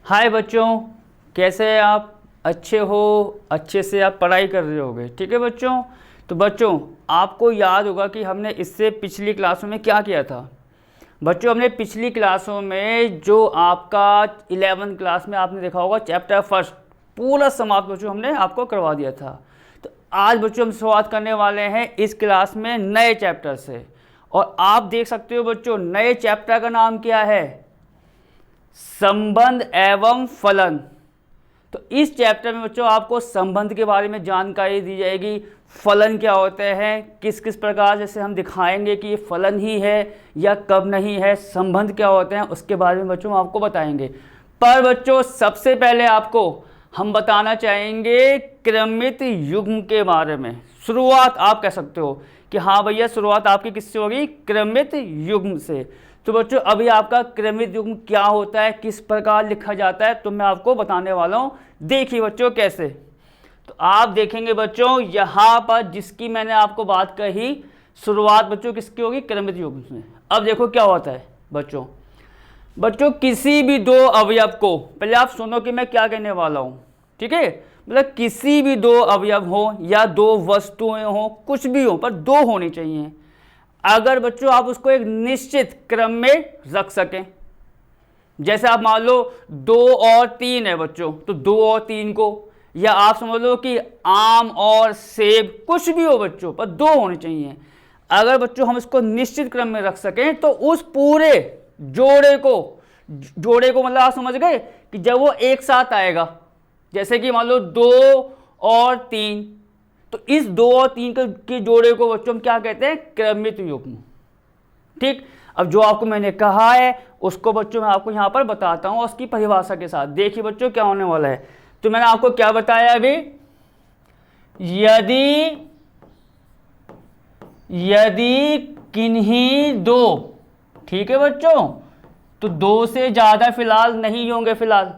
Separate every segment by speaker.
Speaker 1: हाय बच्चों, कैसे हैं आप? अच्छे हो? अच्छे से आप पढ़ाई कर रहे होगे, ठीक है बच्चों। तो बच्चों, आपको याद होगा कि हमने इससे पिछली क्लासों में क्या किया था। बच्चों, हमने पिछली क्लासों में जो आपका 11th क्लास में आपने देखा होगा चैप्टर फर्स्ट पूरा समाप्त बच्चों हमने आपको करवा दिया था। तो आज बच्चों हम शुरुआत करने वाले हैं इस क्लास में नए चैप्टर से। और आप देख सकते हो बच्चों, नए चैप्टर का नाम क्या है? संबंध एवं फलन। तो इस चैप्टर में बच्चों आपको संबंध के बारे में जानकारी दी जाएगी, फलन क्या होते हैं, किस किस प्रकार जैसे हम दिखाएंगे कि ये फलन ही है या कब नहीं है, संबंध क्या होते हैं उसके बारे में बच्चों आपको बताएंगे। पर बच्चों सबसे पहले आपको हम बताना चाहेंगे क्रमित युग्म के बारे में। शुरुआत आप कह सकते हो कि हाँ भैया, शुरुआत आपकी किससे होगी? क्रमित युग्म से। तो बच्चों अभी आपका क्रमित युग्म क्या होता है, किस प्रकार लिखा जाता है, तो मैं आपको बताने वाला हूँ। देखिए बच्चों कैसे। तो आप देखेंगे बच्चों यहाँ पर जिसकी मैंने आपको बात कही, शुरुआत बच्चों किसकी होगी? क्रमित युग्म में। अब देखो क्या होता है बच्चों। किसी भी दो अवयव को, पहले आप सुनो कि मैं क्या कहने वाला हूँ, ठीक है। मतलब किसी भी दो अवयव हो या दो वस्तुएं हो, कुछ भी हो, पर दो होनी चाहिए। अगर बच्चों आप उसको एक निश्चित क्रम में रख सकें, जैसे आप मान लो 2 और 3 है बच्चों, तो 2 और 3 को, या आप समझ लो कि आम और सेब, कुछ भी हो बच्चों, पर दो होने चाहिए। अगर बच्चों हम इसको निश्चित क्रम में रख सकें तो उस पूरे जोड़े को मतलब आप समझ गए कि जब वो एक साथ आएगा, जैसे कि मान लो 2 और 3, तो इस 2 और 3 के जोड़े को बच्चों हम क्या कहते हैं? क्रमित युग्म। ठीक। अब जो आपको मैंने कहा है उसको बच्चों मैं आपको यहाँ पर बताता हूँ उसकी परिभाषा के साथ। देखिए बच्चों क्या होने वाला है। तो मैंने आपको क्या बताया अभी? यदि किन्हीं दो, ठीक है बच्चों, तो 2 से ज्यादा फिलहाल नहीं होंगे, फिलहाल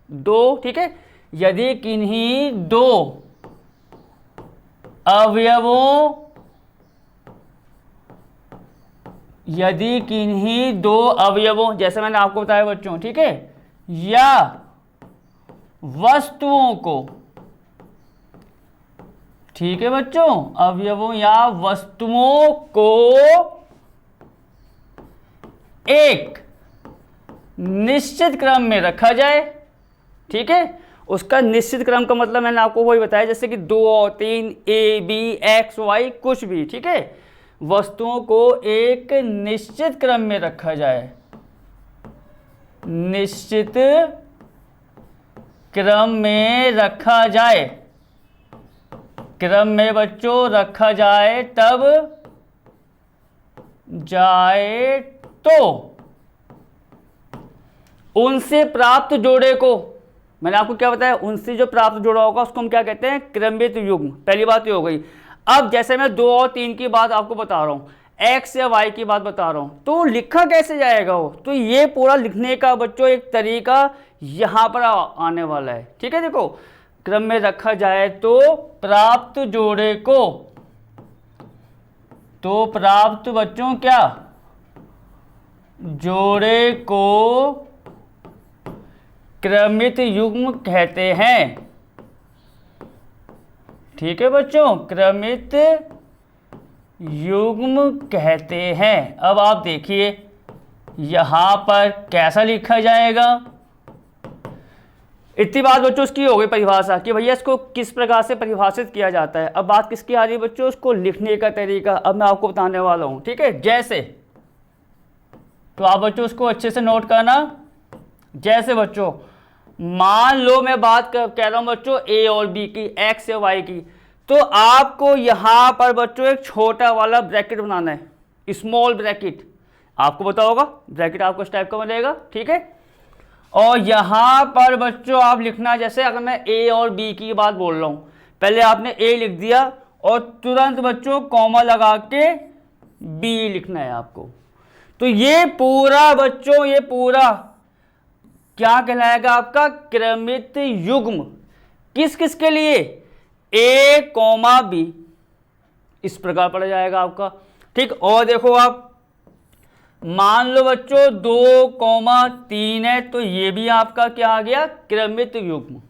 Speaker 1: 2, ठीक है। यदि किन्हीं दो अवयवों, जैसे मैंने आपको बताया बच्चों, ठीक है, या वस्तुओं को, ठीक है बच्चों, अवयवों या वस्तुओं को एक निश्चित क्रम में रखा जाए, ठीक है। उसका निश्चित क्रम का मतलब मैंने आपको वही बताया, जैसे कि 2 और 3, ए बी एक्स वाई कुछ भी, ठीक है। वस्तुओं को एक निश्चित क्रम में रखा जाए, निश्चित क्रम में रखा जाए, क्रम में बच्चों रखा जाए, तब जाए तो उनसे प्राप्त जोड़े को, मैंने आपको क्या बताया, उनसे जो प्राप्त जोड़ा होगा उसको हम क्या कहते हैं? क्रमित युग्म। पहली बात ये हो गई। अब जैसे मैं 2 और 3 की बात आपको बता रहा हूँ, एक्स या वाई की बात बता रहा हूँ, तो लिखा कैसे जाएगा वो? तो ये पूरा लिखने का बच्चों एक तरीका यहाँ पर आने वाला है, ठीक है। देखो, क्रम में रखा जाए तो प्राप्त जोड़े को, तो प्राप्त बच्चों क्या? जोड़े को क्रमित युग्म कहते हैं, ठीक है बच्चों, क्रमित युग्म कहते हैं। अब आप देखिए यहां पर कैसा लिखा जाएगा। इतनी बात बच्चों उसकी हो गई परिभाषा कि भैया इसको किस प्रकार से परिभाषित किया जाता है। अब बात किसकी आ रही है बच्चों? उसको लिखने का तरीका अब मैं आपको बताने वाला हूं, ठीक है। जैसे, तो आप बच्चों उसको अच्छे से नोट करना। जैसे बच्चों मान लो मैं बात कह रहा हूं बच्चों ए और बी की, एक्स या वाई की, तो आपको यहां पर बच्चों एक छोटा वाला ब्रैकेट बनाना है, स्मॉल ब्रैकेट। आपको पता होगा ब्रैकेट आपको इस टाइप का बनेगा, ठीक है। और यहां पर बच्चों आप लिखना, जैसे अगर मैं ए और बी की बात बोल रहा हूं, पहले आपने ए लिख दिया और तुरंत बच्चों कॉमा लगा के बी लिखना है आपको। तो ये पूरा बच्चों, ये पूरा क्या कहलाएगा? आपका क्रमित युग्म। किस किस के लिए? ए कॉमा बी, इस प्रकार पढ़ा जाएगा आपका, ठीक। और देखो आप मान लो बच्चों 2,3 है, तो ये भी आपका क्या आ गया, क्रमित युग्म।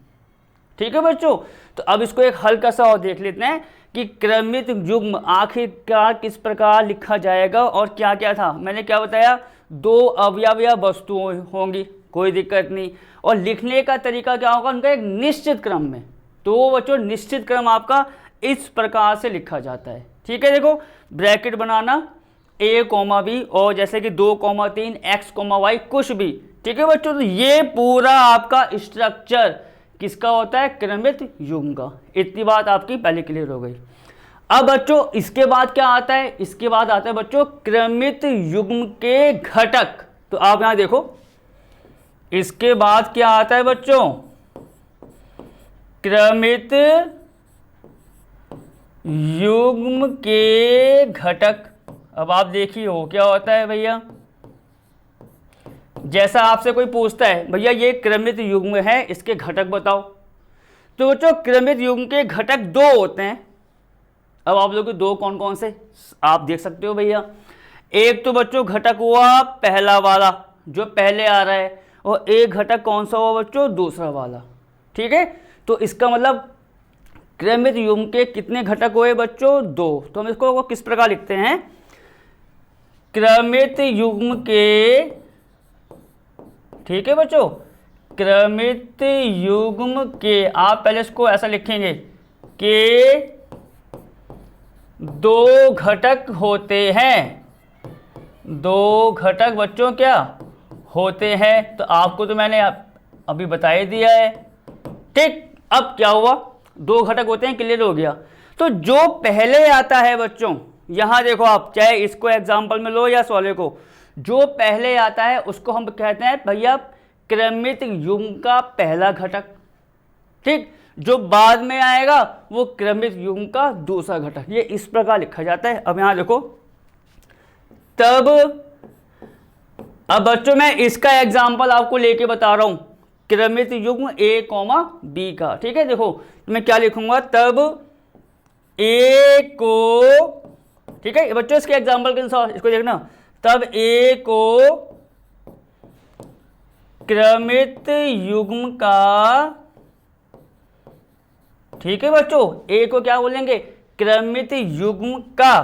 Speaker 1: ठीक है बच्चों, तो अब इसको एक हल्का सा और देख लेते हैं कि क्रमित युग्म आखिरकार किस प्रकार लिखा जाएगा और क्या क्या था। मैंने क्या बताया, 2 अवयव वस्तुएं होंगी, कोई दिक्कत नहीं, और लिखने का तरीका क्या होगा उनका, एक निश्चित क्रम में। तो बच्चों निश्चित क्रम आपका इस प्रकार से लिखा जाता है। ठीक है, देखो ब्रैकेट बनाना a, b, और जैसे कि 2,3 x, y कुछ भी। ठीक है बच्चों, तो ये पूरा आपका स्ट्रक्चर किसका होता है, क्रमित युग्म का। इतनी बात आपकी पहले क्लियर हो गई। अब बच्चों इसके बाद क्या आता है, इसके बाद आता है बच्चों क्रमित युग्म के घटक। तो आप यहां देखो, इसके बाद क्या आता है बच्चों, क्रमित युग्म के घटक। अब आप देखिए हो क्या होता है भैया, जैसा आपसे कोई पूछता है भैया ये क्रमित युग्म है, इसके घटक बताओ, तो बच्चों क्रमित युग्म के घटक 2 होते हैं। अब आप लोग 2 कौन कौन से आप देख सकते हो भैया, एक तो बच्चों घटक हुआ पहला वाला जो पहले आ रहा है, और एक घटक कौन सा हुआ बच्चों, दूसरा वाला। ठीक है, तो इसका मतलब क्रमित युग्म के कितने घटक हुए बच्चों, 2। तो हम इसको किस प्रकार लिखते हैं, क्रमित युग्म के, ठीक है बच्चों, क्रमित युग्म के, आप पहले इसको ऐसा लिखेंगे कि 2 घटक होते हैं, 2 घटक बच्चों क्या होते हैं। तो आपको तो मैंने अभी बता ही दिया है। ठीक, अब क्या हुआ, 2 घटक होते हैं, क्लियर हो गया। तो जो पहले आता है बच्चों, यहां देखो आप चाहे इसको एग्जाम्पल में लो या सवाल को, जो पहले आता है उसको हम कहते हैं भैया क्रमित युग्म का पहला घटक। ठीक, जो बाद में आएगा वो क्रमित युग्म का दूसरा घटक। ये इस प्रकार लिखा जाता है। अब यहां देखो, तब अब बच्चों मैं इसका एग्जाम्पल आपको लेके बता रहा हूं, क्रमित युग्म a, b का। ठीक है, देखो मैं क्या लिखूंगा, तब a को, ठीक है बच्चों इसके एग्जाम्पल के अनुसार इसको देखना, तब a को क्रमित युग्म का, ठीक है बच्चों, a को क्या बोलेंगे, क्रमित युग्म का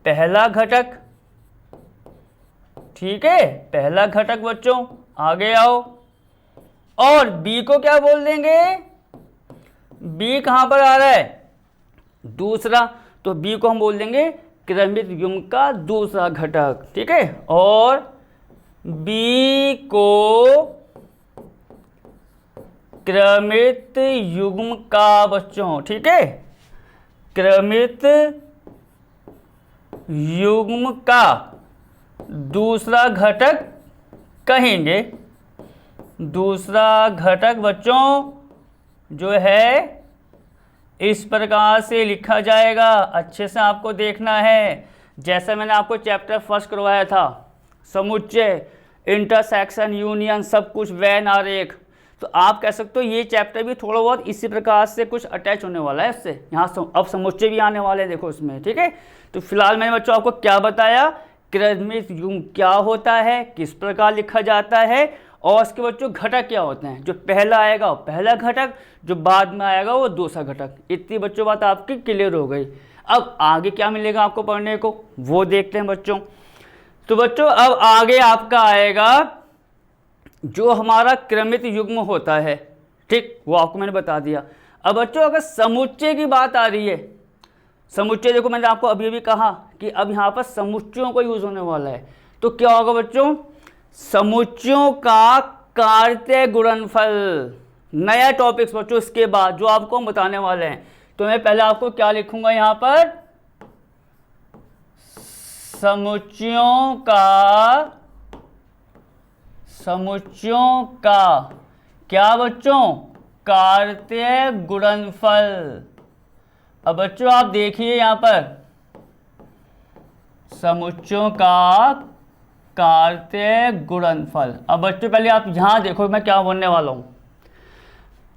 Speaker 1: पहला घटक। ठीक है, पहला घटक बच्चों, आगे आओ, और b को क्या बोल देंगे, b कहां पर आ रहा है, दूसरा, तो b को हम बोल देंगे क्रमित युग्म का दूसरा घटक। ठीक है, और b को क्रमित युग्म का बच्चों, ठीक है, क्रमित युग्म का दूसरा घटक कहेंगे। दूसरा घटक बच्चों जो है इस प्रकार से लिखा जाएगा, अच्छे से आपको देखना है। जैसा मैंने आपको चैप्टर फर्स्ट करवाया था, समुच्चय, इंटरसेक्शन, यूनियन, सब कुछ, वैन आरेख, तो आप कह सकते हो ये चैप्टर भी थोड़ा बहुत इसी प्रकार से कुछ अटैच होने वाला है इससे। यहाँ अब समुच्चय भी आने वाले हैं, देखो इसमें। ठीक है, तो फिलहाल मैंने बच्चों आपको क्या बताया, क्रमित युग्म क्या होता है, किस प्रकार लिखा जाता है, और उसके बच्चों घटक क्या होते हैं। जो पहला आएगा वो पहला घटक, जो बाद में आएगा वो दूसरा घटक। इतनी बच्चों बात आपकी क्लियर हो गई। अब आगे क्या मिलेगा आपको पढ़ने को, वो देखते हैं बच्चों। तो बच्चों अब आगे आपका आएगा जो हमारा क्रमित युग्म होता है। ठीक, वो आपको मैंने बता दिया। अब बच्चों अगर समुच्चय की बात आ रही है, समुच्चय देखो मैंने आपको अभी अभी कहा कि अब यहाँ पर समुच्चयों का यूज होने वाला है। तो क्या होगा बच्चों, समुच्चयों का कार्तीय गुणनफल, नया टॉपिक्स बच्चों इसके बाद जो आपको हम बताने वाले हैं। तो मैं पहले आपको क्या लिखूंगा यहाँ पर, समुच्चयों का क्या बच्चों, कार्तीय गुणनफल। अब बच्चों आप देखिए यहाँ पर, समुच्चयों का कार्तीय गुणनफल। अब बच्चों पहले आप यहां देखो मैं क्या बोलने वाला हूं।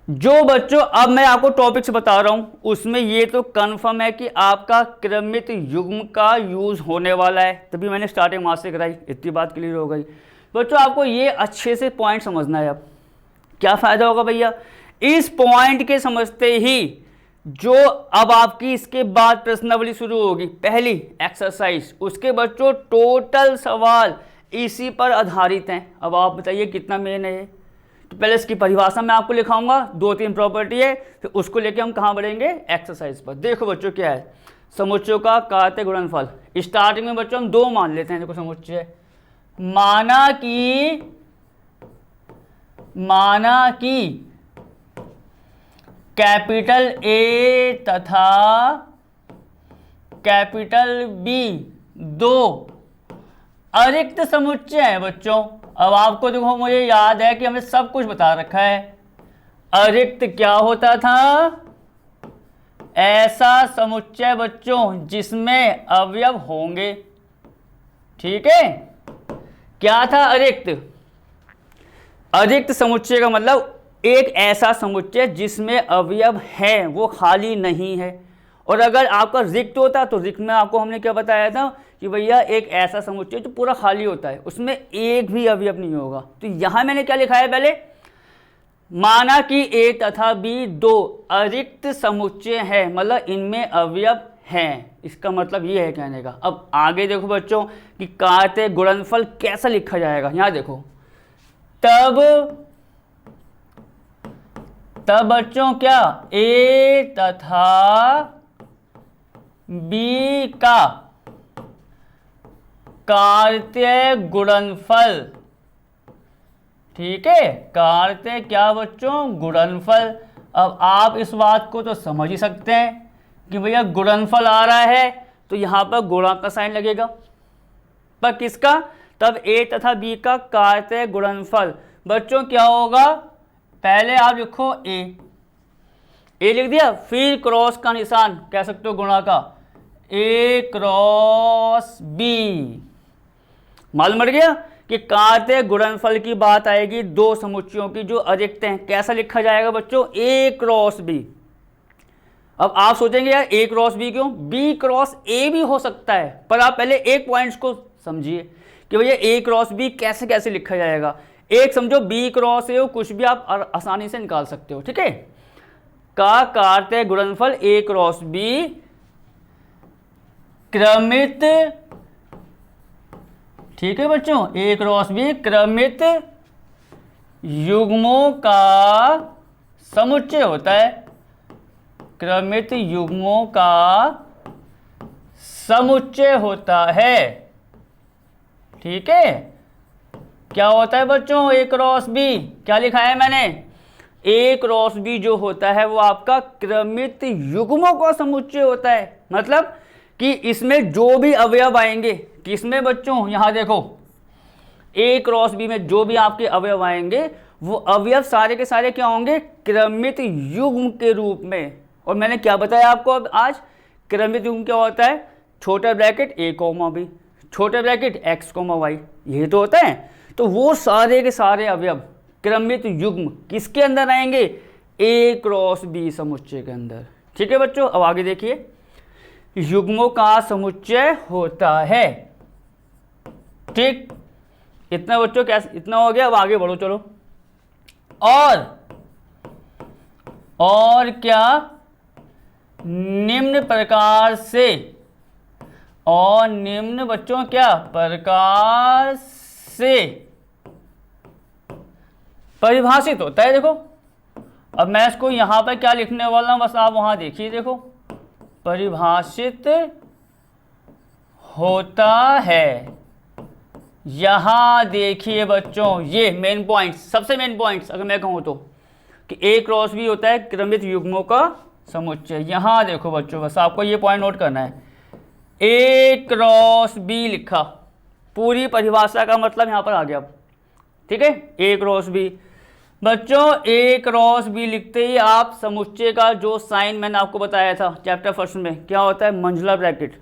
Speaker 1: जो बच्चों अब मैं आपको टॉपिक्स बता रहा हूं उसमें ये तो कंफर्म है कि आपका क्रमित युग्म का यूज होने वाला है, तभी मैंने स्टार्टिंग वहां से कराई, इतनी बात क्लियर हो गई। बच्चों आपको ये अच्छे से पॉइंट समझना है। अब क्या फ़ायदा होगा भैया, इस पॉइंट के समझते ही जो अब आपकी इसके बाद प्रश्नावली शुरू होगी, पहली एक्सरसाइज, उसके बच्चों टोटल सवाल इसी पर आधारित हैं। अब आप बताइए कितना मेन है ये। तो पहले इसकी परिभाषा मैं आपको लिखाऊंगा, 2-3 प्रॉपर्टी है, फिर उसको लेके हम कहाँ बढ़ेंगे, एक्सरसाइज पर। देखो बच्चों क्या है, समुच्चयों का कार्तीय गुणनफल। स्टार्टिंग में बच्चों हम 2 मान लेते हैं। देखो समुच्चय, माना कि कैपिटल ए तथा कैपिटल बी 2 अरिक्त समुच्चय है बच्चों। अब आपको देखो, मुझे याद है कि हमें सब कुछ बता रखा है। अरिक्त क्या होता था, ऐसा समुच्चय बच्चों जिसमें अवयव होंगे। ठीक है, क्या था अरिक्त? अरिक्त समुच्चय का मतलब एक ऐसा समुच्चय जिसमें अवयव है, वो खाली नहीं है। और अगर आपका रिक्त होता तो रिक्त में आपको हमने क्या बताया था कि भैया एक ऐसा समुच्चय जो पूरा खाली होता है, उसमें एक भी अवयव नहीं होगा। तो यहां मैंने क्या लिखा है, पहले माना कि ए तथा बी 2 अरिक्त समुच्चय है, मतलब इनमें अवयव हैं। इसका मतलब ये है कहने का। अब आगे देखो बच्चों कि कार्तीय गुणनफल कैसा लिखा जाएगा। यहां देखो, तब बच्चों क्या, ए तथा बी का कार्तीय गुणनफल। ठीक है, कार्तीय क्या बच्चों, गुणनफल। अब आप इस बात को तो समझ ही सकते हैं कि भैया गुणनफल आ रहा है तो यहां पर गुणा का साइन लगेगा। पर किसका, तब ए तथा बी का कार्तीय गुणनफल बच्चों क्या होगा, पहले आप लिखो ए लिख दिया, फिर क्रॉस का निशान, कह सकते हो गुणा का, ए क्रॉस बी। मालूम पड़ गया कि कार्तीय गुणनफल की बात आएगी 2 समुच्चयों की जो अरिक्त हैं। कैसा लिखा जाएगा बच्चों, ए क्रॉस बी। अब आप सोचेंगे यार ए क्रॉस बी क्यों, बी क्रॉस ए भी हो सकता है, पर आप पहले एक पॉइंट्स को समझिए कि भैया ए क्रॉस बी कैसे कैसे लिखा जाएगा। एक समझो बी क्रॉस ए हो, कुछ भी आप आसानी से निकाल सकते हो। ठीक है, का कार्तीय गुणनफल ए क्रॉस बी क्रमित, ठीक है बच्चों, ए क्रॉस बी क्रमित युग्मों का समुच्चय होता है। क्रमित युग्मों का समुच्चय होता है। ठीक है, क्या होता है बच्चों, ए क्रॉस बी, क्या लिखा है मैंने, ए क्रॉस बी जो होता है वो आपका क्रमित युग्मों का समुच्चय होता है। मतलब कि इसमें जो भी अवयव आएंगे, किसमें बच्चों, यहां देखो ए क्रॉस बी में जो भी आपके अवयव आएंगे वो अवयव सारे के सारे क्या होंगे, क्रमित युग्म के रूप में। और मैंने क्या बताया आपको अब आज, क्रमित युग्म क्या होता है, छोटा ब्रैकेट ए कॉमा बी, छोटा ब्रैकेट एक्स कॉमा वाई, यही तो होता है। तो वो सारे के सारे अवयव क्रमित युग्म किसके अंदर आएंगे, ए क्रॉस बी समुच्चय के अंदर। ठीक है बच्चों, अब आगे देखिए, युग्मों का समुच्चय होता है। ठीक, इतना बच्चों क्या, इतना हो गया। अब आगे बढ़ो चलो। और क्या, निम्न प्रकार से, और निम्न बच्चों क्या प्रकार से परिभाषित होता है। देखो अब मैं इसको यहां पर क्या लिखने वाला हूं, बस आप वहां देखिए। देखो परिभाषित होता है, यहां देखिए बच्चों, ये मेन पॉइंट्स, सबसे मेन पॉइंट्स अगर मैं कहूं तो, कि ए क्रॉस बी होता है क्रमित युग्मों का समुच्चय। यहां देखो बच्चों, बस आपको ये पॉइंट नोट करना है, ए क्रॉस बी लिखा, पूरी परिभाषा का मतलब यहां पर आ गया। ठीक है, ए क्रॉस बी बच्चों, ए क्रॉस बी लिखते ही आप समुच्चय का जो साइन मैंने आपको बताया था चैप्टर फर्स्ट में, क्या होता है, मंझला ब्रैकेट,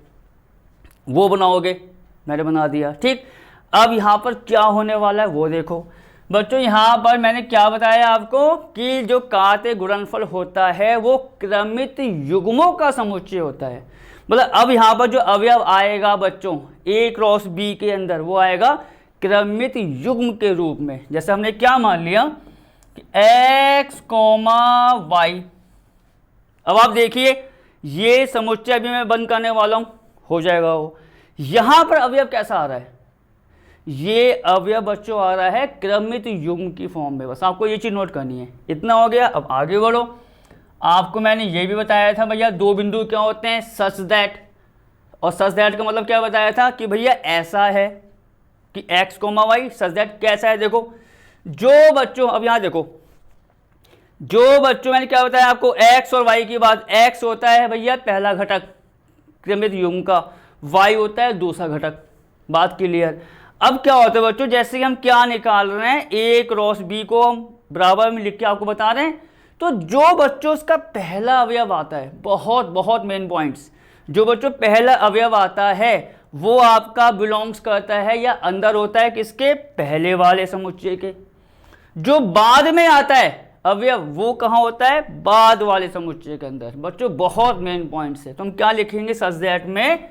Speaker 1: वो बनाओगे। मैंने बना दिया। ठीक, अब यहाँ पर क्या होने वाला है वो देखो बच्चों यहाँ पर मैंने क्या बताया आपको कि जो कार्तीय गुणनफल होता है वो क्रमित युग्मों का समुच्चय होता है। मतलब अब यहाँ पर जो अवयव आएगा बच्चों A क्रॉस B के अंदर वो आएगा क्रमित युग्म के रूप में। जैसे हमने क्या मान लिया कि x, y। अब आप देखिए ये समुच्चय अभी मैं बंद करने वाला हूं, हो जाएगा वो। यहां पर अवयव कैसा आ रहा है, ये अवयव बच्चों आ रहा है क्रमित युग्म की फॉर्म में। बस आपको ये चीज नोट करनी है। इतना हो गया, अब आगे बढ़ो। आपको मैंने ये भी बताया था भैया दो बिंदु क्या होते हैं, सच दैट। और सच दैट का मतलब क्या बताया था कि भैया ऐसा है कि x, y सच दैट कैसा है। देखो जो बच्चों, अब यहां देखो, जो बच्चों मैंने क्या बताया आपको x और y की बात, x होता है भैया पहला घटक क्रमित युग्म का, y होता है दूसरा घटक। बात क्लियर। अब क्या होता है बच्चों, जैसे कि हम क्या निकाल रहे हैं, A क्रॉस B को हम बराबर में लिख के आपको बता रहे हैं। तो जो बच्चों उसका पहला अवयव आता है, बहुत बहुत मेन पॉइंट्स, जो बच्चों पहला अवयव आता है वो आपका बिलोंग्स करता है या अंदर होता है किसके, पहले वाले समुच्चय के। जो बाद में आता है अवयव वो कहाँ होता है, बाद वाले समुच्चय के अंदर। बच्चों बहुत मेन पॉइंट्स है। तो हम क्या लिखेंगे सच दैट में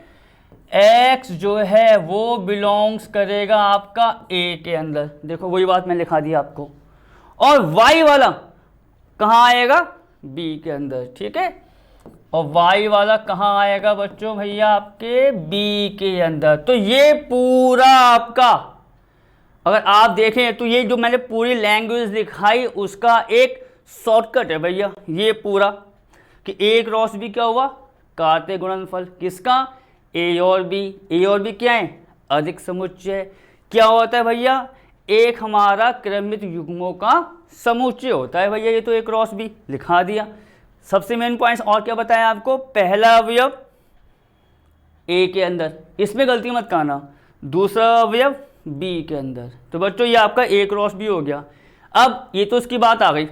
Speaker 1: x जो है वो बिलोंग्स करेगा आपका A के अंदर। देखो वही बात मैं लिखा दी आपको। और y वाला कहाँ आएगा, B के अंदर। ठीक है, और y वाला कहाँ आएगा बच्चों भैया, आपके B के अंदर। तो ये पूरा आपका अगर आप देखें तो ये जो मैंने पूरी लैंग्वेज दिखाई उसका एक शॉर्टकट है भैया ये पूरा, कि A क्रॉस B क्या हुआ, कार्तीय गुणनफल किसका, A और B। A और B क्या है, अधिक समुच्चय। क्या होता है भैया, एक हमारा क्रमित युग्मों का समुच्चय होता है भैया। ये तो A क्रॉस B लिखा दिया। सबसे मेन पॉइंट्स और क्या बताया आपको, पहला अवयव A के अंदर, इसमें गलती मत करना, दूसरा अवयव B के अंदर। तो बच्चों ये आपका A क्रॉस B हो गया। अब ये तो इसकी बात आ गई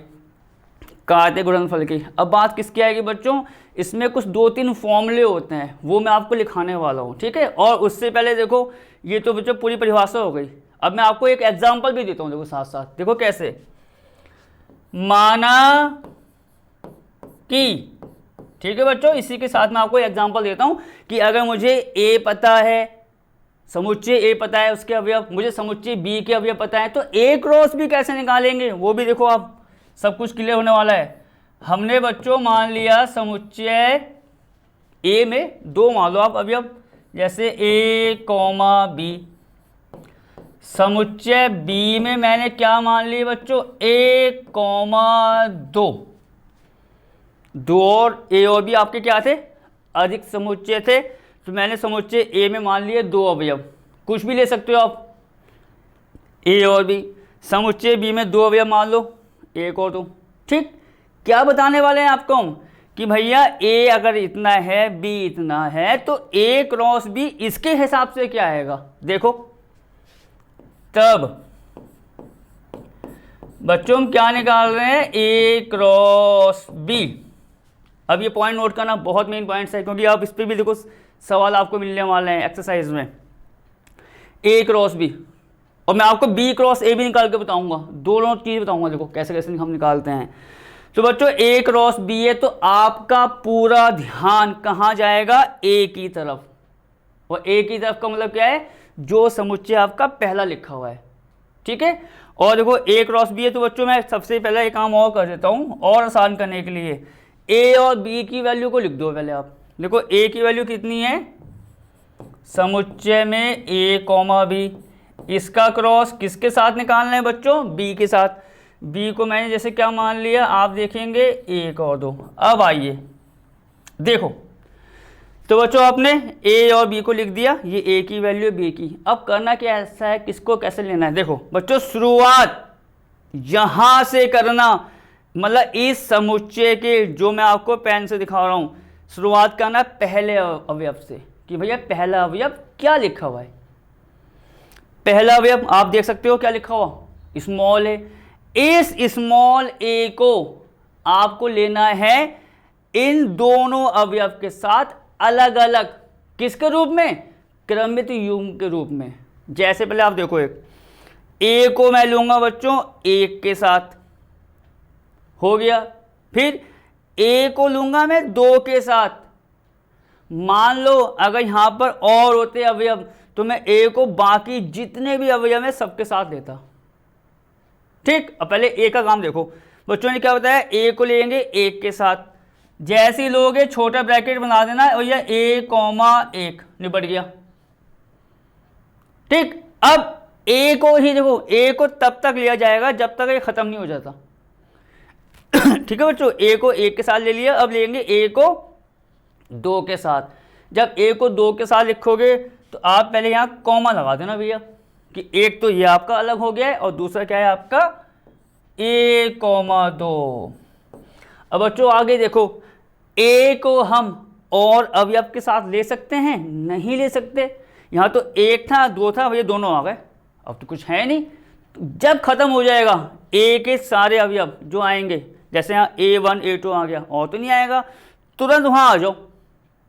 Speaker 1: कार्तीय गुणनफल की। अब बात किसकी आएगी बच्चों, इसमें कुछ दो तीन फॉर्मूले होते हैं वो मैं आपको लिखाने वाला हूँ। ठीक है, और उससे पहले देखो ये तो बच्चों पूरी परिभाषा हो गई। अब मैं आपको एक एग्जांपल भी देता हूँ, देखो साथ साथ। देखो कैसे, माना कि, ठीक है बच्चों, इसी के साथ मैं आपको एग्जांपल देता हूँ कि अगर मुझे A पता है, समुच्चय A पता है उसके अवयव, मुझे समुच्चय B के अवयव पता है, तो A क्रॉस B कैसे निकालेंगे वो भी देखो आप, सब कुछ क्लियर होने वाला है। हमने बच्चों मान लिया समुच्चय A में दो मान लो आप अवयव, जैसे A, B। समुच्चय B में मैंने क्या मान लिया बच्चों, A, 2। दो और A और B आपके क्या थे, अधिक समुच्चय थे। तो मैंने समुच्चय A में मान लिए दो अवयव, कुछ भी ले सकते हो आप, A और B। समुच्चय B में दो अवयव मान लो, एक और दो। ठीक, क्या बताने वाले हैं आपको हम कि भैया A अगर इतना है, B इतना है, तो A क्रॉस B इसके हिसाब से क्या आएगा। देखो तब बच्चों हम क्या निकाल रहे हैं, A क्रॉस B। अब ये पॉइंट नोट करना बहुत मेन पॉइंट्स है, क्योंकि आप इस पर भी देखो सवाल आपको मिलने वाले हैं एक्सरसाइज में। A क्रॉस B, और मैं आपको B क्रॉस A भी निकाल के बताऊंगा, दोनों चीज़ बताऊंगा। देखो कैसे कैसे हम निकालते हैं। तो बच्चों A क्रॉस B है, तो आपका पूरा ध्यान कहाँ जाएगा, A की तरफ। और A की तरफ का मतलब क्या है, जो समुच्चय आपका पहला लिखा हुआ है। ठीक है, और देखो A क्रॉस B है, तो बच्चों मैं सबसे पहले एक काम और कर देता हूँ और आसान करने के लिए। A और B की वैल्यू को लिख दो पहले आप। देखो A की वैल्यू कितनी है, समुच्चय में A, B। इसका क्रॉस किसके साथ निकालना है बच्चों, B के साथ। B को मैंने जैसे क्या मान लिया, आप देखेंगे 1 और 2। अब आइए देखो, तो बच्चों आपने A और B को लिख दिया, ये A की वैल्यू है, B की। अब करना क्या ऐसा है, किसको कैसे लेना है। देखो बच्चों शुरुआत यहां से करना, मतलब इस समुच्चय के जो मैं आपको पेन से दिखा रहा हूं, शुरुआत करना पहले अवयव से, कि भैया पहला अवयव क्या लिखा हुआ है। पहला अवयव आप देख सकते हो क्या लिखा हुआ, स्मॉल है। इस स्मॉल a को आपको लेना है इन दोनों अवयव के साथ अलग अलग, किसके रूप में, क्रमित युग्म के रूप में। जैसे पहले आप देखो, एक ए को मैं लूंगा बच्चों 1 के साथ, हो गया। फिर ए को लूंगा मैं 2 के साथ। मान लो अगर यहां पर और होते अवयव तो मैं ए को बाकी जितने भी अवयव है सबके साथ लेता। ठीक, अब पहले ए का काम देखो बच्चों ने क्या बताया, ए को लेंगे 1 के साथ, जैसे ही लोगे छोटा ब्रैकेट बना देना और यह A,1 निपट गया। ठीक, अब ए को ही देखो, ए को तब तक लिया जाएगा जब तक ये खत्म नहीं हो जाता। ठीक है बच्चों, ए को 1 के साथ ले लिया, अब लेंगे ए को 2 के साथ। जब ए को 2 के साथ लिखोगे तो आप पहले यहाँ कॉमा लगा देना भैया कि एक तो ये आपका अलग हो गया है और दूसरा क्या है आपका A,2। अब बच्चों आगे देखो, ए को हम और अवयव के साथ ले सकते हैं, नहीं ले सकते। यहाँ तो 1 था 2 था, भैया दोनों आ गए, अब तो कुछ है नहीं। तो जब खत्म हो जाएगा ए के सारे अवयव जो आएंगे, जैसे यहाँ A1 A2 आ गया और तो नहीं आएगा, तुरंत वहाँ आ जाओ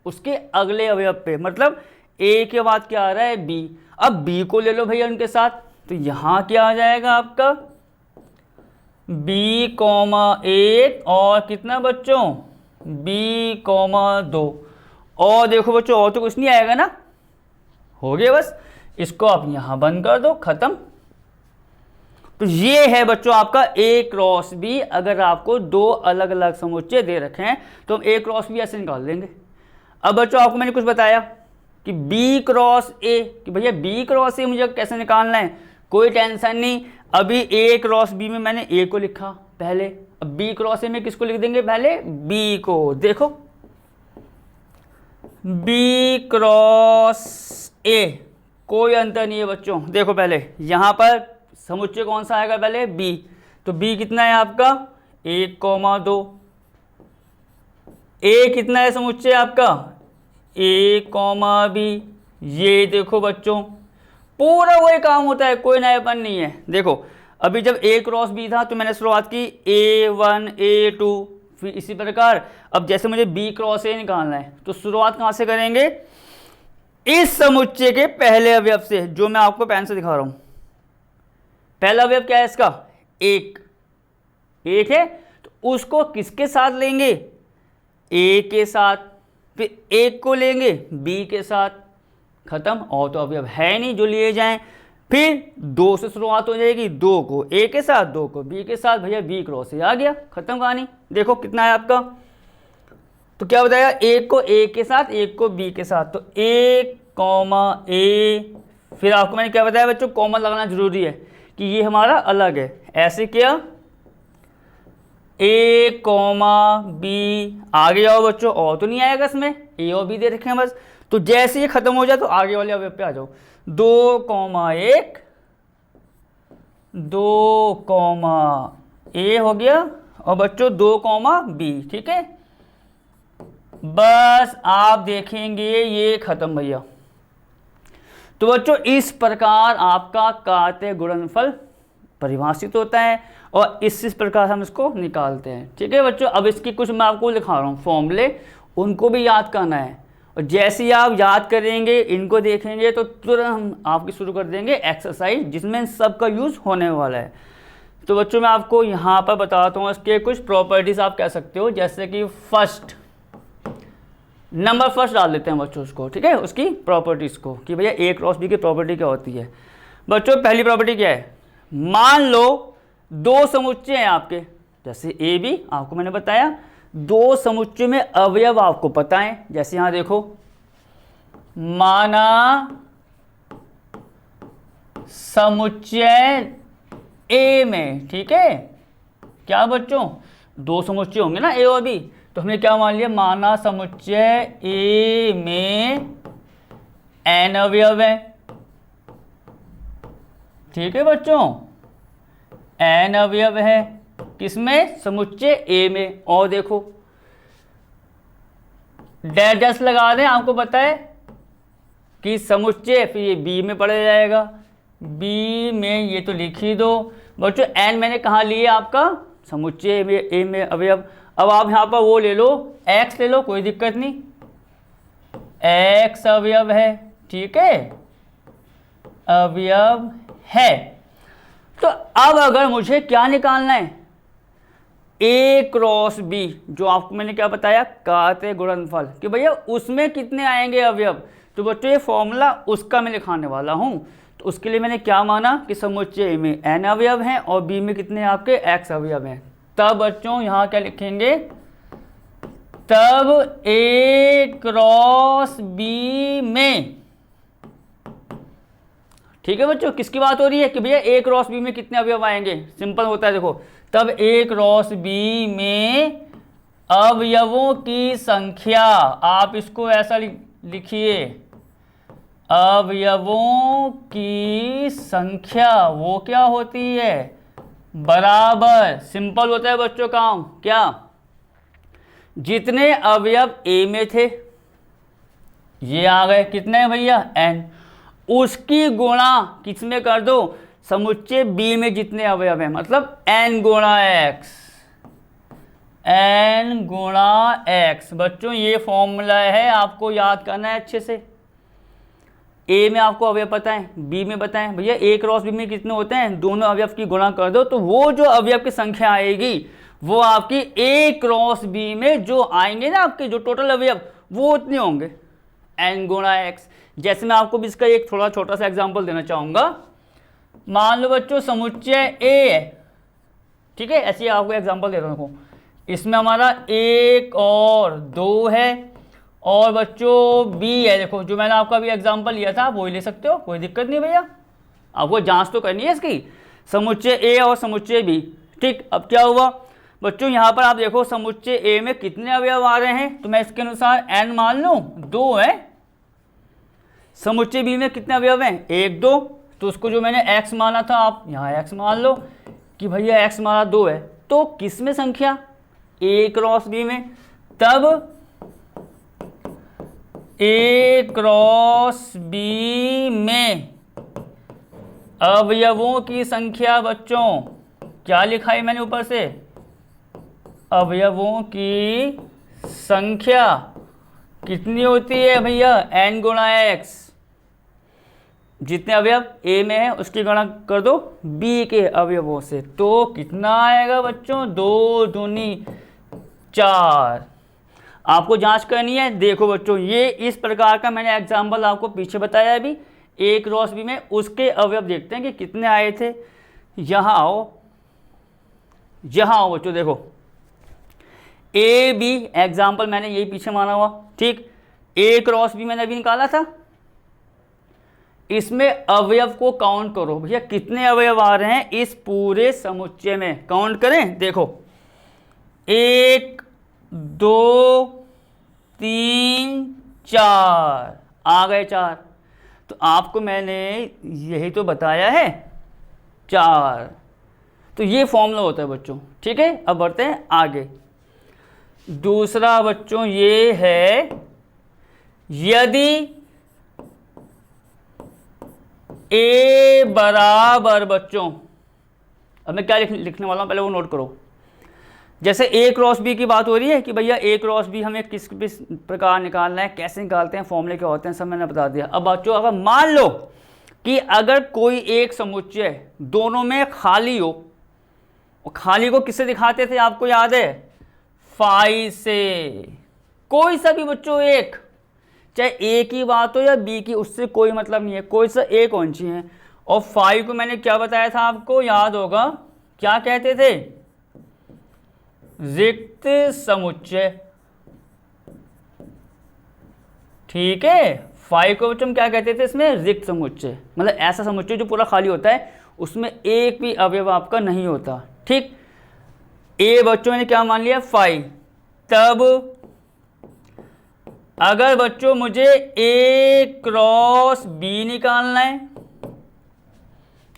Speaker 1: उसके अगले अवयव पे। मतलब ए के बाद क्या आ रहा है बी, अब बी को ले लो भैया उनके साथ, तो यहाँ क्या आ जाएगा आपका B,1 और कितना बच्चों B,2। और देखो बच्चों और तो कुछ नहीं आएगा ना, हो गया बस, इसको आप यहाँ बंद कर दो, खत्म। तो ये है बच्चों आपका A क्रॉस B। अगर आपको 2 अलग अलग समुच्चय दे रखे हैं तो हम A क्रॉस B ऐसे निकाल देंगे। अब बच्चों आपको मैंने कुछ बताया कि B क्रॉस A, कि भैया B क्रॉस A मुझे कैसे निकालना है, कोई टेंशन नहीं। अभी A क्रॉस B में मैंने A को लिखा पहले, अब B क्रॉस A में किसको लिख देंगे पहले B को। देखो B क्रॉस A कोई अंतर नहीं है बच्चों। देखो पहले यहाँ पर समुच्चय कौन सा आएगा पहले B, तो B कितना है आपका 1,2। A कितना है समुच्चय आपका A,B। ये देखो बच्चों पूरा वही काम होता है, कोई नयापन नहीं है। देखो अभी जब A क्रॉस B था तो मैंने शुरुआत की A1 A2, फिर इसी प्रकार अब जैसे मुझे B क्रॉस A निकालना है तो शुरुआत कहाँ से करेंगे, इस समुच्चय के पहले अवयव से, जो मैं आपको पेन से दिखा रहा हूँ। पहला अवयव क्या है इसका 1 है, तो उसको किसके साथ लेंगे A के साथ, फिर 1 को लेंगे B के साथ, खत्म। और तो अवयव है नहीं जो लिए जाएं। फिर 2 से शुरुआत हो जाएगी, 2 को A के साथ 2 को B के साथ, भैया B क्रॉस A आ गया, खत्म कहानी। देखो कितना है आपका, तो क्या बताया 1 को A के साथ 1 को B के साथ, तो A, A। फिर आपको मैंने क्या बताया बच्चों, कॉमा लगाना जरूरी है कि ये हमारा अलग है। ऐसे किया A, B, आगे जाओ बच्चों, और तो नहीं आएगा इसमें, A और B दे रखे हैं बस। तो जैसे ये खत्म हो जाए तो आगे वाले अवयव पे आ जाओ, 2,1 2, A हो गया और बच्चों 2,B। ठीक है, बस आप देखेंगे ये खत्म भैया। तो बच्चों इस प्रकार आपका कार्तीय गुणनफल परिभाषित होता है और इस प्रकार हम इसको निकालते हैं। ठीक है बच्चों, अब इसकी कुछ मैं आपको लिखा रहा हूँ फॉर्मूले, उनको भी याद करना है। और जैसे ही आप याद करेंगे, इनको देखेंगे तो तुरंत हम आपकी शुरू कर देंगे एक्सरसाइज, जिसमें सबका यूज़ होने वाला है। तो बच्चों मैं आपको यहाँ पर बताता हूँ इसके कुछ प्रॉपर्टीज़ आप कह सकते हो, जैसे कि फर्स्ट नंबर फर्स्ट डाल देते हैं बच्चों उसको। ठीक है, उसकी प्रॉपर्टीज़ को कि भैया A क्रॉस B की प्रॉपर्टी क्या होती है। बच्चों पहली प्रॉपर्टी क्या है, मान लो 2 समुच्चय हैं आपके, जैसे A B आपको मैंने बताया, 2 समुच्चय में अवयव आपको पता है। जैसे यहाँ देखो, माना समुच्चय A में, ठीक है क्या बच्चों 2 समुच्चय होंगे ना A और B, तो हमने क्या मान लिया, माना समुच्चय A में n अवयव है। ठीक है बच्चों, n अवयव है किसमें, समुच्चय A में। और देखो डैश लगा दें, आपको पता है कि समुच्चय, फिर ये B में पढ़ा जाएगा, B में ये तो लिख ही दो बच्चों। n मैंने कहाँ लिए, आपका समुच्चय A में अवयव। अब आप यहाँ पर वो ले लो, x ले लो, कोई दिक्कत नहीं, x अवयव है। ठीक है, अवयव है। तो अब अगर मुझे क्या निकालना है, ए क्रॉस बी, जो आपको मैंने क्या बताया, कार्तीय गुणनफल, कि भैया उसमें कितने आएंगे अवयव, तो बच्चों ये फॉर्मूला उसका मैं लिखाने वाला हूं। तो उसके लिए मैंने क्या माना कि समुच्चय ए में n अवयव हैं और बी में कितने आपके x अवयव हैं। तब बच्चों यहाँ क्या लिखेंगे, तब ए क्रॉस बी में, ठीक है बच्चों, किसकी बात हो रही है कि भैया ए क्रॉस बी में कितने अवयव आएंगे, सिंपल होता है देखो, तब ए क्रॉस बी में अवयवों की संख्या, आप इसको ऐसा लिखिए, अवयवों की संख्या वो क्या होती है, बराबर, सिंपल होता है बच्चों काम, क्या, जितने अवयव ए में थे, ये आ गए कितने भैया n, उसकी गुणा किस में कर दो, समुच्चय बी में जितने अवयव हैं, मतलब n गुणा x, n गुणा x। बच्चों ये फॉर्मूला है, आपको याद करना है अच्छे से। ए में आपको अवयव पता है, बी में बताएं भैया ए क्रॉस बी में कितने होते हैं, दोनों अवयव की गुणा कर दो, तो वो जो अवयव की संख्या आएगी वो आपकी ए क्रॉस बी में जो आएंगे ना आपके जो टोटल अवयव, वो उतने होंगे n गुणा x। जैसे मैं आपको भी इसका एक थोड़ा छोटा सा एग्जांपल देना चाहूँगा, मान लो बच्चों समुच्चय ए है, ठीक है, ऐसे आपको एग्जांपल दे रहा हूँ, इसमें हमारा 1 और 2 है, और बच्चों बी है, देखो जो मैंने आपका अभी एग्जांपल लिया था आप वही ले सकते हो, कोई दिक्कत नहीं भैया, आपको जांच तो करनी है इसकी, समुच्चय ए और समुच्चय बी। ठीक, अब क्या हुआ बच्चों, यहाँ पर आप देखो समुच्चय ए में कितने अवयव आ रहे हैं, तो मैं इसके अनुसार n मान लूँ 2 है, समुच्चय बी में कितने अवयव हैं 1 2, तो उसको जो मैंने x माना था आप यहाँ x मान लो कि भैया x माना 2 है, तो किस में संख्या, ए क्रॉस बी में, तब ए क्रॉस बी में अवयवों की संख्या, बच्चों क्या लिखा है मैंने ऊपर से, अवयवों की संख्या कितनी होती है भैया, n गुणा x, जितने अवयव a में है उसकी गणना कर दो b के अवयवों से, तो कितना आएगा बच्चों, 2 दूनी 4। आपको जांच करनी है, देखो बच्चों ये इस प्रकार का मैंने एग्जाम्पल आपको पीछे बताया अभी, ए क्रॉस बी में उसके अवयव देखते हैं कि कितने आए थे। यहाँ आओ, यहाँ आओ बच्चों, देखो ए बी एग्जाम्पल मैंने यही पीछे माना हुआ, ठीक, ए क्रॉस बी मैंने अभी निकाला था, इसमें अवयव को काउंट करो भैया कितने अवयव आ रहे हैं इस पूरे समुच्चय में, काउंट करें, देखो 1 2 3 4 आ गए 4, तो आपको मैंने यही तो बताया है 4, तो ये फॉर्मूला होता है बच्चों। ठीक है, अब बढ़ते हैं आगे। दूसरा बच्चों ये है, यदि ए बराबर, बच्चों अब मैं क्या लिखने वाला हूँ पहले वो नोट करो। जैसे ए क्रॉस बी की बात हो रही है कि भैया ए क्रॉस बी हमें किस प्रकार निकालना है, कैसे निकालते हैं, फॉर्मूले क्या होते हैं, सब मैंने बता दिया। अब बच्चों अगर मान लो कि अगर कोई एक समुच्चय दोनों में खाली हो, और खाली को किससे दिखाते थे आपको याद है, फाई से, कोई सा भी बच्चों एक, चाहे ए की बात हो या बी की, उससे कोई मतलब नहीं है, कोई सा एक कौन सी है। और फाई को मैंने क्या बताया था आपको याद होगा, क्या कहते थे, रिक्त समुच्चय। ठीक है, फाई को बच्चों हम क्या कहते थे इसमें, रिक्त समुच्चय, मतलब ऐसा समुच्चय जो पूरा खाली होता है, उसमें एक भी अवयव आपका नहीं होता। ठीक, ए बच्चों ने क्या मान लिया, फाई। तब अगर बच्चों मुझे ए क्रॉस बी निकालना है,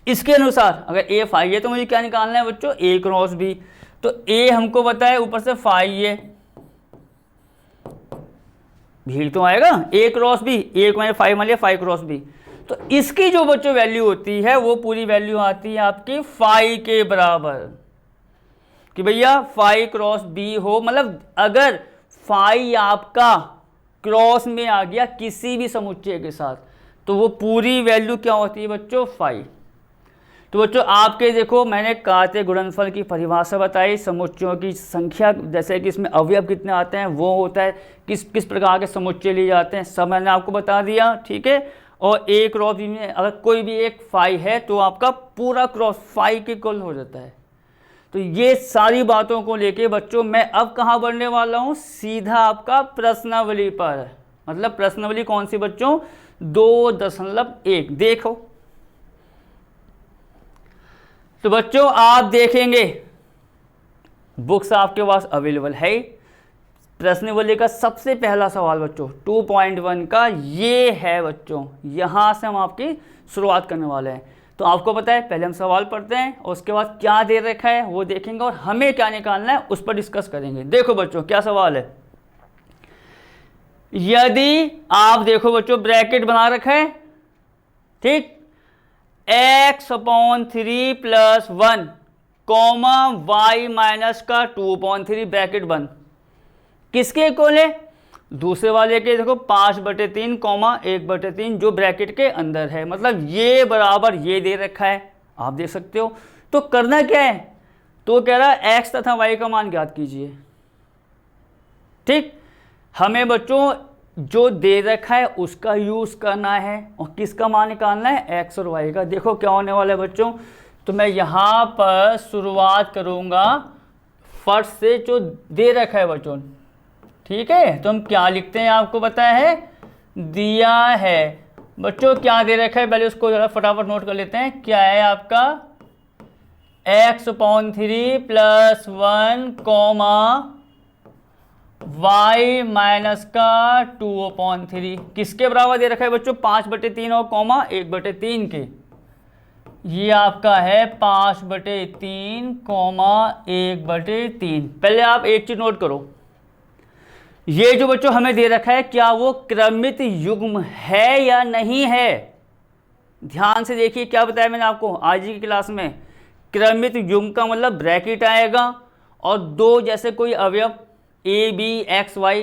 Speaker 1: इसके अनुसार अगर ए फाई है तो मुझे क्या निकालना है बच्चों, ए क्रॉस बी। तो ए हमको बताया ऊपर से फाई है, भी तो आएगा ए क्रॉस बी, ए को मैंने फाई मान लिया, फाई क्रॉस बी, तो इसकी जो बच्चों वैल्यू होती है वो पूरी वैल्यू आती है आपकी फाई के बराबर, कि भैया फाई क्रॉस बी हो, मतलब अगर फाई आपका क्रॉस में आ गया किसी भी समुच्चय के साथ, तो वो पूरी वैल्यू क्या होती है बच्चों, फाई। तो बच्चों आपके देखो मैंने कार्तीय गुणनफल की परिभाषा बताई, समुच्चयों की संख्या, जैसे कि इसमें अवयव कितने आते हैं वो होता है, किस किस प्रकार के समुच्चय लिए जाते हैं, सब मैंने आपको बता दिया, ठीक है। और एक क्रॉस बी में अगर कोई भी एक फाई है तो आपका पूरा क्रॉस फाई के इक्वल हो जाता है। तो ये सारी बातों को लेके बच्चों मैं अब कहाँ बढ़ने वाला हूँ, सीधा आपका प्रश्नावली पर। मतलब प्रश्नावली कौन सी बच्चों, 2.1 देखो। तो बच्चों आप देखेंगे बुक्स आपके पास अवेलेबल है। प्रश्नावली का सबसे पहला सवाल बच्चों 2.1 का ये है बच्चों, यहाँ से हम आपकी शुरुआत करने वाले हैं। तो आपको पता है पहले हम सवाल पढ़ते हैं और उसके बाद क्या दे रखा है वो देखेंगे और हमें क्या निकालना है उस पर डिस्कस करेंगे। देखो बच्चों क्या सवाल है, यदि आप देखो बच्चों ब्रैकेट बना रखा है, ठीक, x/3 + 1 कॉमा y माइनस का 2/3 ब्रैकेट बंद, किसके इक्वल है, दूसरे वाले के देखो 5/3 कॉमा 1/3 जो ब्रैकेट के अंदर है, मतलब ये बराबर ये दे रखा है, आप देख सकते हो। तो करना क्या है, तो कह रहा है x तथा y का मान ज्ञात कीजिए, ठीक। हमें बच्चों जो दे रखा है उसका यूज करना है और किसका मान निकालना है, x और y का। देखो क्या होने वाला है बच्चों, तो मैं यहाँ पर शुरुआत करूँगा फर्स्ट से जो दे रखा है बच्चों, ठीक है। तो हम क्या लिखते हैं आपको पता है, दिया है बच्चों क्या दे रखा है, पहले उसको जरा फटाफट नोट कर लेते हैं। क्या है आपका x/3 + 1 कॉमा y माइनस का 2/3 किसके बराबर दे रखा है बच्चों, 5/3 और कॉमा 1/3 के। ये आपका है 5/3 कॉमा 1/3। पहले आप एक चीज नोट करो, ये जो बच्चों हमें दे रखा है क्या वो क्रमित युग्म है या नहीं है। ध्यान से देखिए क्या बताया मैंने आपको आज की क्लास में, क्रमित युग्म का मतलब ब्रैकेट आएगा और दो जैसे कोई अवयव a b x y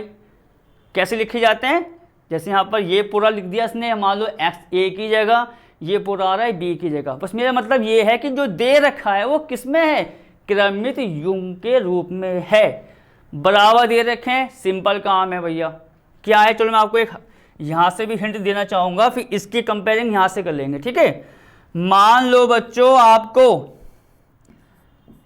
Speaker 1: कैसे लिखे जाते हैं, जैसे यहाँ पर ये पूरा लिख दिया इसने, मान लो x a की जगह, ये पूरा आ रहा है b की जगह। बस मेरा मतलब ये है कि जो दे रखा है वो किस में है, क्रमित युग्म के रूप में है, बराबर दे रखे हैं, सिंपल काम है भैया। क्या है, चलो मैं आपको एक यहाँ से भी हिंट देना चाहूँगा, फिर इसकी कंपेयरिंग यहाँ से कर लेंगे, ठीक है। मान लो बच्चों आपको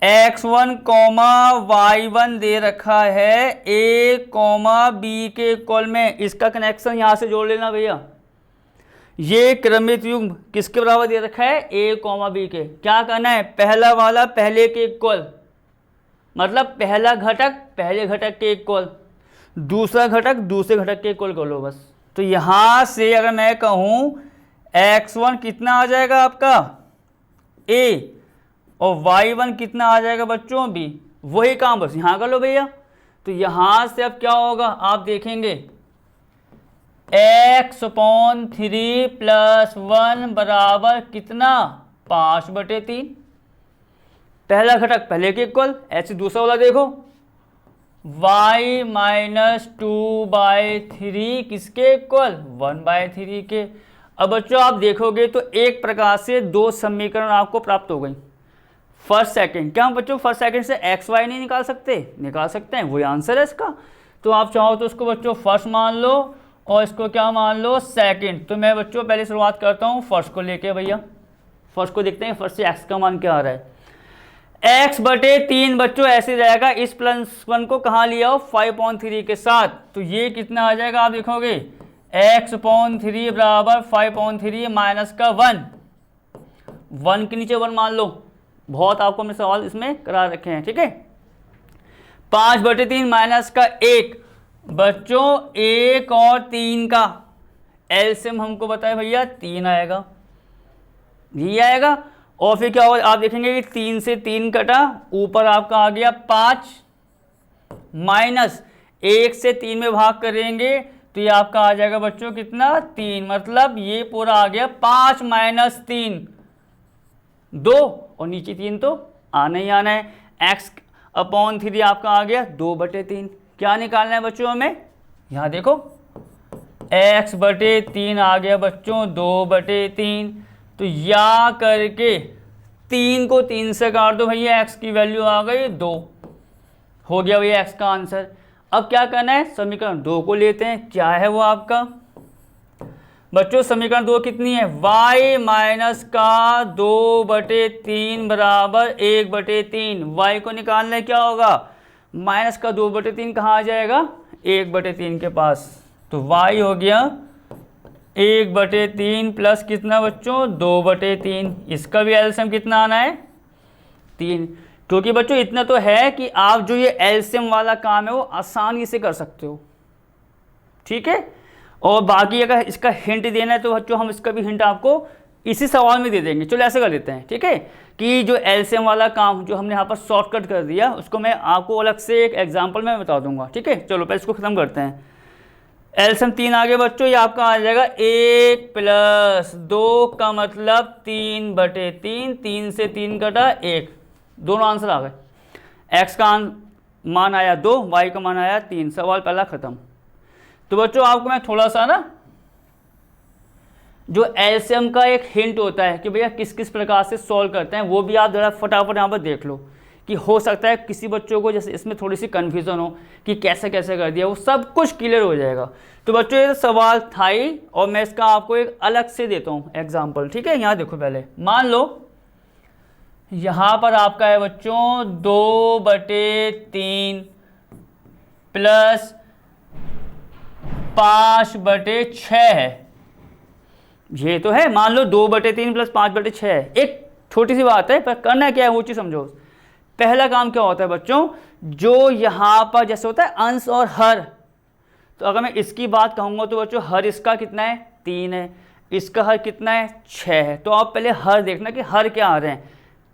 Speaker 1: x1 कॉमा y1 दे रखा है a कॉमा b के इक्वल में, इसका कनेक्शन यहाँ से जोड़ लेना भैया। ये क्रमित युग्म किसके बराबर दे रखा है, a कॉमा b के। क्या करना है, पहला वाला पहले के इक्वल, मतलब पहला घटक पहले घटक के इक्वल, दूसरा घटक दूसरे घटक के इक्वल कर लो बस। तो यहाँ से अगर मैं कहूँ x1 कितना आ जाएगा आपका a और y1 कितना आ जाएगा बच्चों b, वही काम बस यहाँ कर लो भैया। तो यहाँ से अब क्या होगा आप देखेंगे, x/3 + 1 बराबर कितना 5/3, पहला घटक पहले के इक्वल, ऐसे दूसरा वाला देखो y माइनस 2/3 किसके इक्वल, 1/3 के। अब बच्चों आप देखोगे तो एक प्रकार से दो समीकरण आपको प्राप्त हो गई, फर्स्ट सेकंड। क्या हम बच्चों फर्स्ट सेकंड से एक्स वाई नहीं निकाल सकते, निकाल सकते हैं, वही आंसर है इसका। तो आप चाहो तो उसको बच्चों फर्स्ट मान लो और इसको क्या मान लो सेकंड। तो मैं बच्चों पहले शुरुआत करता हूँ फर्स्ट को लेके भैया, फर्स्ट को देखते हैं फर्स्ट से एक्स का मान क्या आ रहा है। x/3 बच्चों ऐसे जाएगा, इस +1 को कहाँ लिया हो 5/3 के साथ, तो ये कितना आ जाएगा आप देखोगे x/3 बराबर 5/3 माइनस का 1 के नीचे 1 मान लो, बहुत आपको हमने सवाल इसमें करा रखे हैं, ठीक है। 5/3 माइनस का 1 बच्चों 1 और 3 का एलसीएम हमको बताए भैया 3 आएगा, ये आएगा। और फिर क्या होगा आप देखेंगे कि 3 से 3 कटा, ऊपर आपका आ गया 5 माइनस 1 से 3 में भाग करेंगे तो ये आपका आ जाएगा बच्चों कितना 3, मतलब ये पूरा आ गया 5 माइनस 3 2 और नीचे 3 तो आना ही आना है। x/3 आपका आ गया 2/3। क्या निकालना है बच्चों हमें, यहाँ देखो x/3 आ गया बच्चों 2/3। तो या करके 3 को 3 से काट दो भैया, x की वैल्यू आ गई 2, हो गया भैया x का आंसर। अब क्या करना है, समीकरण 2 को लेते हैं, क्या है वो आपका बच्चों, समीकरण 2 कितनी है, y माइनस का 2/3 बराबर 1/3। y को निकालना है, क्या होगा, माइनस का 2/3 कहाँ आ जाएगा, 1/3 के पास, तो y हो गया 1/3 प्लस कितना बच्चों, 2/3। इसका भी एलसीएम कितना आना है, 3। क्योंकि बच्चों इतना तो है कि आप जो ये एलसीएम वाला काम है वो आसानी से कर सकते हो, ठीक है। और बाकी अगर इसका हिंट देना है तो बच्चों हम इसका भी हिंट आपको इसी सवाल में दे देंगे। चलो ऐसे कर लेते हैं, ठीक है, कि जो एलसीएम वाला काम जो हमने यहाँ पर शॉर्टकट कर दिया उसको मैं आपको अलग से एक एग्जाम्पल में बता दूंगा, ठीक है। चलो पहले इसको खत्म करते हैं। एलसीएम 3 आगे बच्चों, ये आपका आ जाएगा 1 + 2 का मतलब 3/3, 3 से 3 कटा 1, दोनों आंसर आ गए। एक्स का मान आया 2, वाई का मान आया 3, सवाल पहला खत्म। तो बच्चों आपको मैं थोड़ा सा ना जो एलसीएम का एक हिंट होता है कि भैया किस किस प्रकार से सॉल्व करते हैं, वो भी आप ज़रा फटाफट यहाँ पर देख लो, कि हो सकता है किसी बच्चों को जैसे इसमें थोड़ी सी कन्फ्यूज़न हो कि कैसे कैसे कर दिया, वो सब कुछ क्लियर हो जाएगा। तो बच्चों ये सवाल था ही, और मैं इसका आपको एक अलग से देता हूँ एग्जाम्पल, ठीक है। यहाँ देखो, पहले मान लो यहाँ पर आपका है बच्चों 2/3 प्लस 5/6 है, ये तो है, मान लो 2/3 प्लस 5/6 है। एक छोटी सी बात है, पर करना क्या है वो चीज़ समझो। पहला काम क्या होता है बच्चों, जो यहाँ पर जैसे होता है अंश और हर, तो अगर मैं इसकी बात कहूँगा तो बच्चों हर इसका कितना है, 3 है, इसका हर कितना है, 6 है। तो आप पहले हर देखना कि हर क्या आ रहे हैं,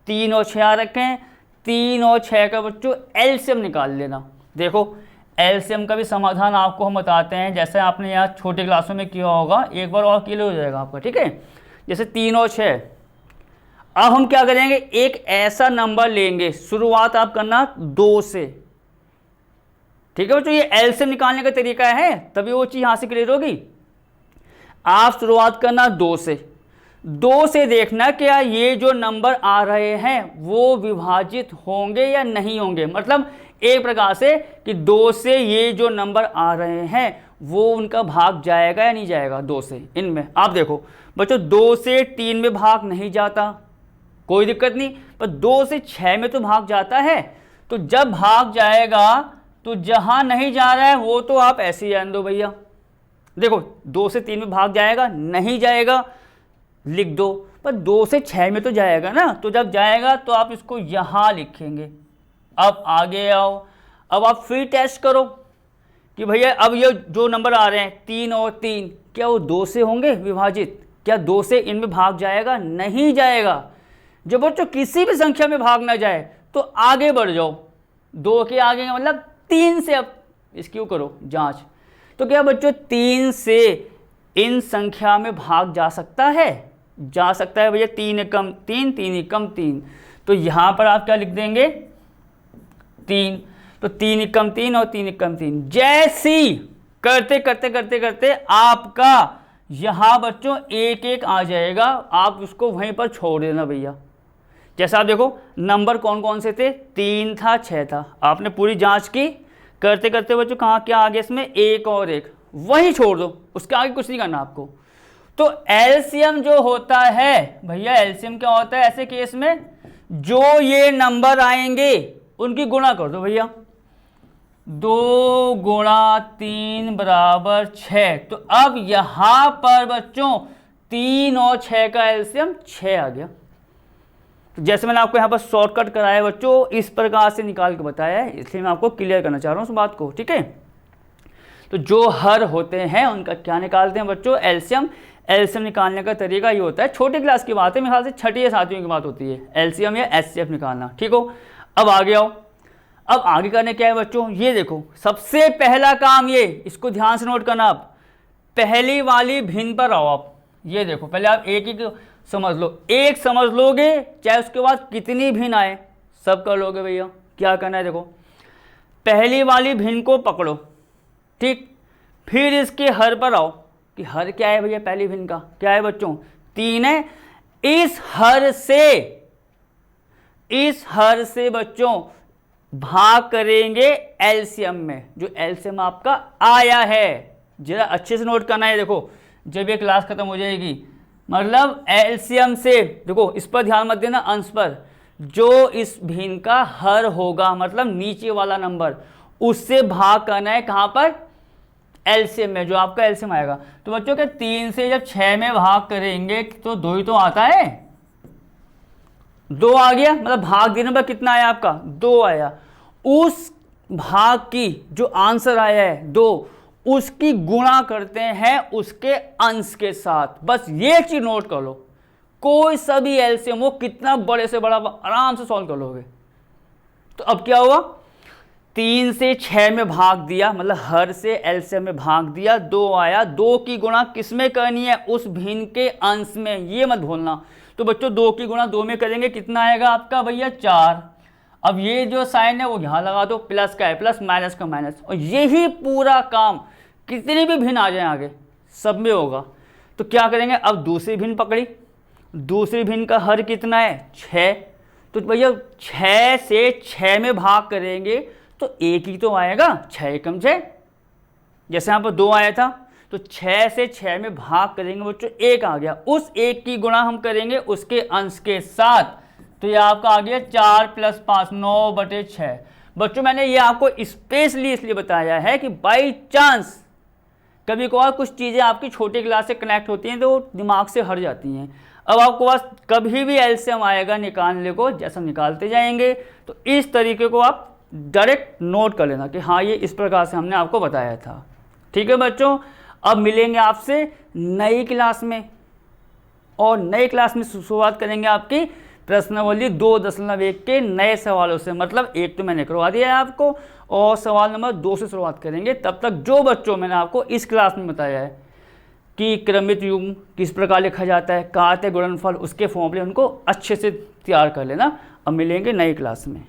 Speaker 1: 3 और 6 आ रखे हैं। 3 और 6 का बच्चों एलसीएम निकाल लेना। देखो एलसीएम का भी समाधान आपको हम बताते हैं, जैसे आपने यहाँ छोटे क्लासों में किया होगा, एक बार और क्लियर हो जाएगा आपका, ठीक है। जैसे 3 और 6, अब हम क्या करेंगे, एक ऐसा नंबर लेंगे, शुरुआत आप करना 2 से, ठीक है बच्चों। ये एलसीएम निकालने का तरीका है, तभी वो चीज़ यहाँ से क्लियर होगी। आप शुरुआत करना 2 से, 2 से देखना क्या ये जो नंबर आ रहे हैं वो विभाजित होंगे या नहीं होंगे, मतलब एक प्रकार से कि 2 से ये जो नंबर आ रहे हैं वो उनका भाग जाएगा या नहीं जाएगा। 2 से इनमें आप देखो बच्चों, 2 से 3 में भाग नहीं जाता, कोई दिक्कत नहीं, पर 2 से 6 में तो भाग जाता है। तो जब भाग जाएगा तो जहां नहीं जा रहा है वो तो आप ऐसे ही रहने दो भैया। देखो 2 से 3 में भाग जाएगा, नहीं जाएगा लिख दो, पर 2 से 6 में तो जाएगा ना, तो जब जाएगा तो आप इसको यहां लिखेंगे। अब आगे आओ, अब आप फिर टेस्ट करो कि भैया अब ये जो नंबर आ रहे हैं 3 और 3, क्या वो 2 से होंगे विभाजित, क्या 2 से इनमें भाग जाएगा, नहीं जाएगा। जब बच्चों किसी भी संख्या में भाग ना जाए तो आगे बढ़ जाओ, 2 के आगे का मतलब 3 से, अब इसकी करो जांच। तो क्या बच्चों 3 से इन संख्या में भाग जा सकता है, जा सकता है भैया। 3 कम 3, 3 कम 3, तो यहाँ पर आप क्या लिख देंगे 3, तो 3 कम 3 और 3 कम 3, जैसी करते करते करते करते आपका यहाँ बच्चों 1 1 आ जाएगा, आप उसको वहीं पर छोड़ देना भैया। जैसा आप देखो नंबर कौन कौन से थे, 3 था 6 था, आपने पूरी जांच की, करते करते बच्चों कहाँ क्या आ गया इसमें, 1 और 1, वहीं छोड़ दो, उसके आगे कुछ नहीं करना आपको। तो एलसीएम जो होता है भैया, एलसीएम क्या होता है ऐसे केस में, जो ये नंबर आएंगे उनकी गुणा कर दो भैया, 2 × 3 = 6। तो अब यहां पर बच्चों 3 और 6 का एलसीएम 6 आ गया। तो जैसे मैंने आपको यहाँ पर शॉर्टकट कराया बच्चों, इस प्रकार से निकाल के बताया है, इसलिए मैं आपको क्लियर करना चाह रहा हूँ उस बात को, ठीक है। तो जो हर होते हैं उनका क्या निकालते हैं बच्चों, एलसीएम। एलसीएम निकालने का तरीका ये होता है, छोटी क्लास की बात है, मेरे ख्याल से 6ठी या 7वीं की बात होती है, एलसीएम या एचसीएफ निकालना, ठीक हो। अब आगे आओ, अब आगे करने क्या है बच्चों, ये देखो सबसे पहला काम ये, इसको ध्यान से नोट करना आप, पहली वाली भिन्न पर आओ आप। ये देखो पहले आप एक ही समझ लो, एक समझ लोगे चाहे उसके बाद कितनी भिन्न आए सब कर लोगे भैया। क्या करना है देखो, पहली वाली भिन्न को पकड़ो, ठीक, फिर इसके हर पर आओ कि हर क्या है भैया, पहली भिन्न का क्या है बच्चों, 3 है। इस हर से इस हर से बच्चों भाग करेंगे एलसीएम में, जो एलसीएम आपका आया है। जरा अच्छे से नोट करना है। देखो जब ये क्लास खत्म हो जाएगी, मतलब एलसीएम से, देखो इस पर ध्यान मत देना, अंश पर, जो इस भिन्न का हर होगा मतलब नीचे वाला नंबर, उससे भाग करना है कहाँ पर, एलसीएम में, जो आपका एलसीएम आएगा। तो बच्चों के 3 से जब 6 में भाग करेंगे तो 2 ही तो आता है, 2 आ गया, मतलब भाग देने पर कितना आया आपका, 2 आया। उस भाग की जो आंसर आया है 2, उसकी गुणा करते हैं उसके अंश के साथ। बस ये चीज नोट कर लो, कोई सा भी एलसीएम हो, कितना बड़े से बड़ा, आराम से सॉल्व कर लोगे। तो अब क्या हुआ, 3 से 6 में भाग दिया, मतलब हर से एलसीएम में भाग दिया, 2 आया, 2 की गुणा किस में करनी है, उस भिन्न के अंश में, ये मत भूलना। तो बच्चों 2 की गुणा 2 में करेंगे, कितना आएगा आपका भैया, 4। अब ये जो साइन है वो यहाँ लगा दो, प्लस का है प्लस, माइनस का माइनस, और यही पूरा काम कितने भी भिन्न आ जाए आगे सब में होगा। तो क्या करेंगे, अब दूसरी भिन्न पकड़ी, दूसरी भिन्न का हर कितना है, 6। तो भैया 6 से 6 में भाग करेंगे तो 1 ही तो आएगा, 6 कम 6, जैसे यहाँ पर 2 आया था, तो 6 से 6 में भाग करेंगे बच्चों 1 आ गया, उस 1 की गुणा हम करेंगे उसके अंश के साथ। तो ये आपका आ गया 4 + 5 9/6। बच्चों मैंने ये आपको स्पेशली इसलिए बताया है कि बाई चांस कभी कभार कुछ चीज़ें आपकी छोटी क्लास से कनेक्ट होती हैं तो दिमाग से हट जाती हैं। अब आपको पास कभी भी एलसीएम आएगा निकालने को, जैसे हम निकालते जाएंगे, तो इस तरीके को आप डायरेक्ट नोट कर लेना कि हाँ ये इस प्रकार से हमने आपको बताया था। ठीक है बच्चों, अब मिलेंगे आपसे नई क्लास में, और नई क्लास में शुरुआत करेंगे आपकी प्रश्नावली 2.1 के नए सवालों से। मतलब 1 तो मैंने करवा दिया है आपको, और सवाल नंबर 2 से शुरुआत करेंगे। तब तक जो बच्चों मैंने आपको इस क्लास में बताया है कि क्रमित युग्म किस प्रकार लिखा जाता है, कार्य गुणनफल, उसके फॉर्मूले उनको अच्छे से तैयार कर लेना। अब मिलेंगे नई क्लास में।